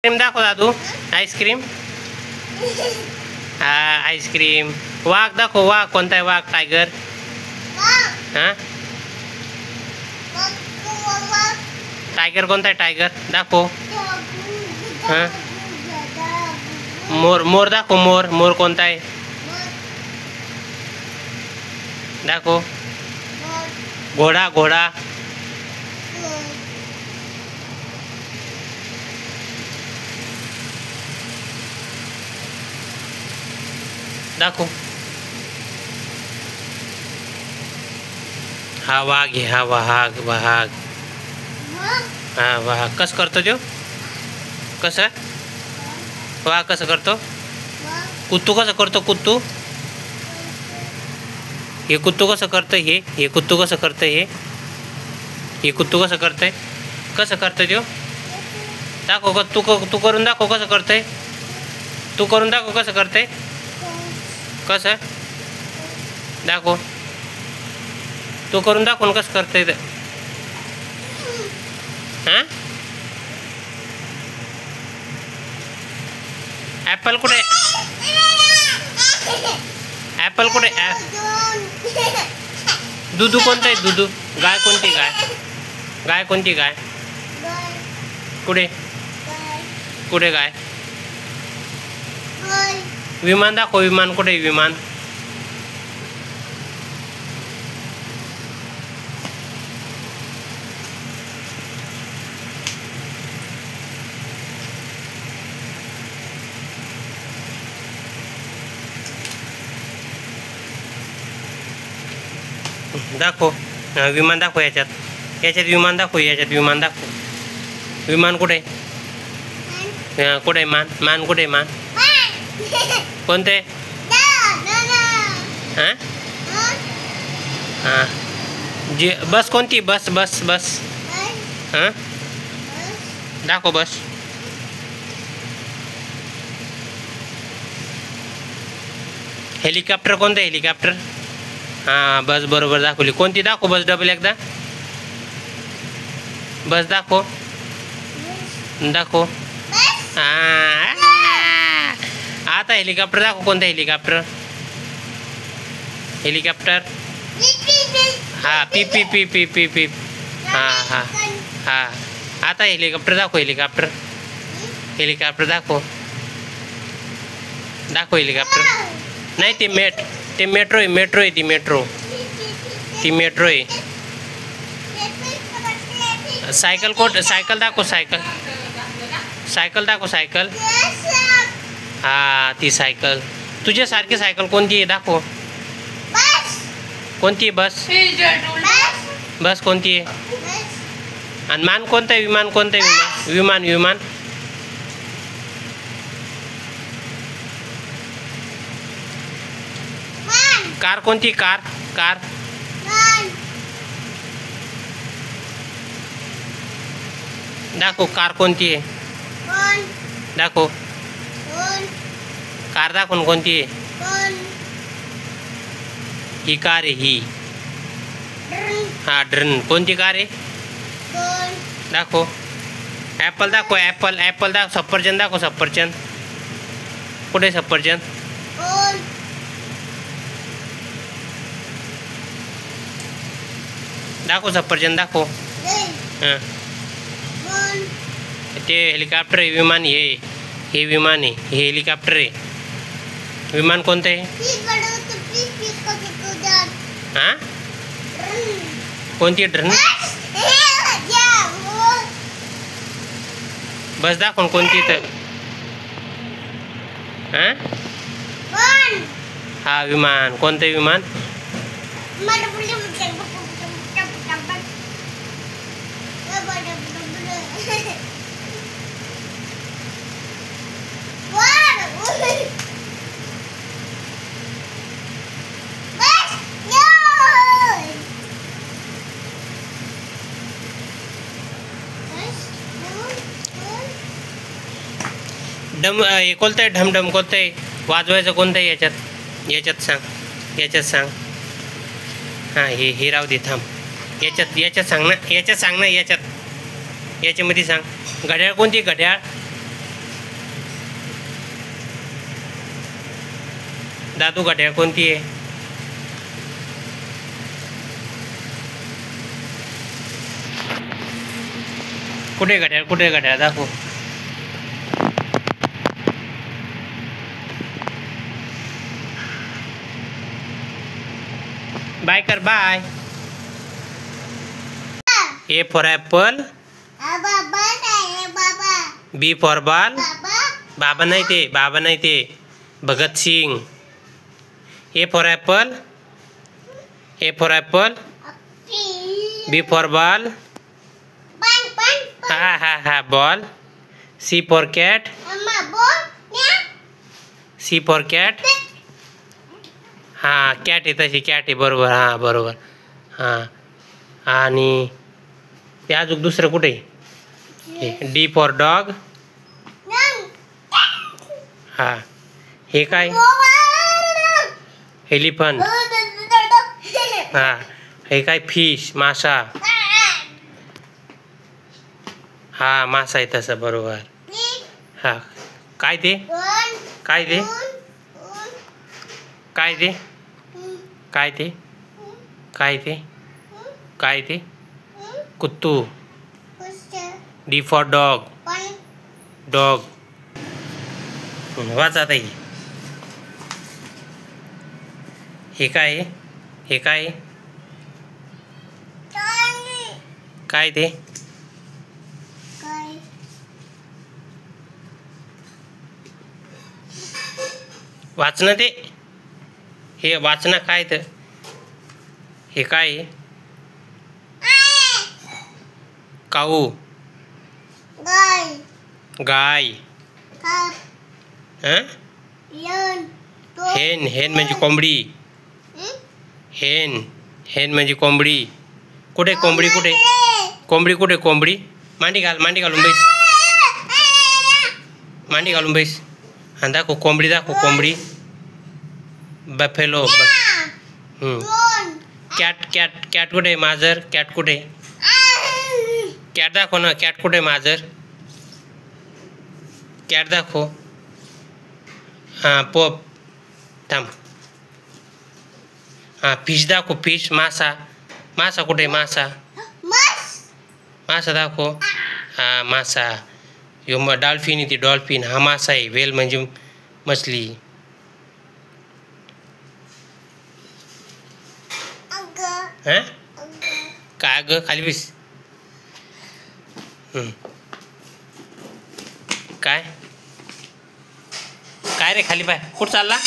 Ice cream दाखव दादू. Ice cream. हा ice cream. वाघ दाखव. वाघ कोणता आहे? वाघ. टायगर. हां टायगर कोणता आहे? टायगर दाखव. हां मोर. मोर दाखव. मोर. मोर कोणता आहे? दाखव. घोडा. घोडा. दाखव. हा वाघ आहे. हा वाघ. वाघ. हा वाघ. कसं करतो तो? कसं वाघ कसं करतो? कुत्तू कसं करतो? कुत्तू. हे कुत्तू कसं करतं? हे कुत्तू कसं करतं? हे कुत्तू कसं करतंय? कसं करतं तो? दाखव का तू करून दाखव कसं करतंय. तू करून दाखव कसं करतंय. कसं दाखव. तू करून दाखवून कसं करतंय ते. हां ॲपल कुठे? ॲपल कुठे? दुधू कोणतं आहे? दुधू. गाय कोणती? गाय. गाय कोणती? गाय कुठे? कुठे गाय? विमान दाखव. विमान कुठे? विमान. दाखव. विमान दाखव. याच्यात विमान दाखव. याच्यात विमान दाखव. विमान कुठे? कुठे मान? मान कुठे? मान कोणते? हां हां जी. बस कोणती? बस. बस. बस. हां दाखव. बस. हेलिकॉप्टर कोणतं? हेलिकॉप्टर. हां बस बरोबर दाखवली. कोणती? दाखव बस. डबल एकदा. बस दाखव. दाखव. हां आता हेलिकॉप्टर दाखव. कोणतं? हेलिकॉप्टर. हेलिकॉप्टर. हां पीप पीप पीप पीप पीप पीप. हां हां हां आता हेलिकॉप्टर दाखव. हेलिकॉप्टर. हेलिकॉप्टर दाखव. दाखव हेलिकॉप्टर. नाही ते मेट्रो आहे. मेट्रो आहे ती. मेट्रो. ती मेट्रो आहे. सायकल सायकल दाखव. सायकल. सायकल दाखव. सायकल. हां ती सायकल. तुझ्यासारखी सायकल कोणती आहे? दाखव. कोणती आहे? बस. बस कोणती आहे? आणि मान कोणतं आहे? विमान कोणतं आहे? विमान. विमान. कार कोणती? कार. कार. दाखव. कार कोणती आहे? दाखव. कार दाखवून कोणती आहे? ही कार आहे. ही. हां ड्रन. कोणती कार आहे? दाखव. ॲपल दाखव. ॲपल. ॲपल दाखव. सफरचंद दाखव. सफरचंद कुठे? सफरचंद. दाखव. सफरचंद दाखव. हां ते हेलिकॉप्टर आहे. विमान. हे विमान आहे. हे हेलिकॉप्टर आहे. विमान कोणतं आहे? हां कोणती? ड्रन. बस दाखवून कोणती तर. हां हा विमान. कोणतं विमान? हे कोणतं आहे? ढमढम कोणतं आहे? वाजवायचं कोणतं आहे याच्यात? याच्यात सांग. याच्यात सांग. हां हे राहू दे. थांब. याच्यात सांग ना. याच्यात सांग ना. याच्यामध्ये सांग. घड्याळ कोणती? घड्याळ. दादू घड्याळ कोणती आहे? कुठे घड्याळ, कुठे घड्याळ दाखव. बाय कर, bye. A for apple, B for ball. बाबा नाही ते, बाबा नाही ते, Bhagat Singh. A for apple, A for apple, B for ball. हा हा हा ball. C for cat, C for cat. हां कॅट आहे तशी, कॅट आहे बरोबर. हां बरोबर. हां आणि ते अजून दुसरं कुठे? D for dog. हां हे काय? एलिफंट. हां हे काय? फिश, मासा. हां मासा आहे तसं बरोबर. हां काय ते? काय ते? काय ते? काय ते? काय ते? काय ते? कुत्तू. D for dog, dog. वाच आता हे काय आहे? हे काय आहे? काय ते? वाचणं ते, हे वाचणं काय तर? हे काय आहे? काऊ, गाय. हेन, हेन म्हणजे कोंबडी. हेन, हेन म्हणजे कोंबडी. कुठे कोंबडी? कुठे कोंबडी? कुठे कोंबडी? मांडी घाल, मांडी घालून बैस, मांडी घालून बैस. हां दाखव कोंबडी, दाखव कोंबडी. बफेलो. कॅट, कॅट, कॅट कुठे? मांजर, कॅट कुठे? कॅट दाखव ना, कॅट कुठे? मांजर, कॅट दाखव. हां पॉप, थांब. हां फिश दाखव, फिश. मासा, मासा कुठे? मासा, मासा दाखव. हां मासा. यो मग डॉल्फिन येते, डॉल्फिन. हा मासा आहे. व्हेल म्हणजे मछली. हां काय ग? खाली बस. काय काय रे? खाली पाय. कुठं चालला?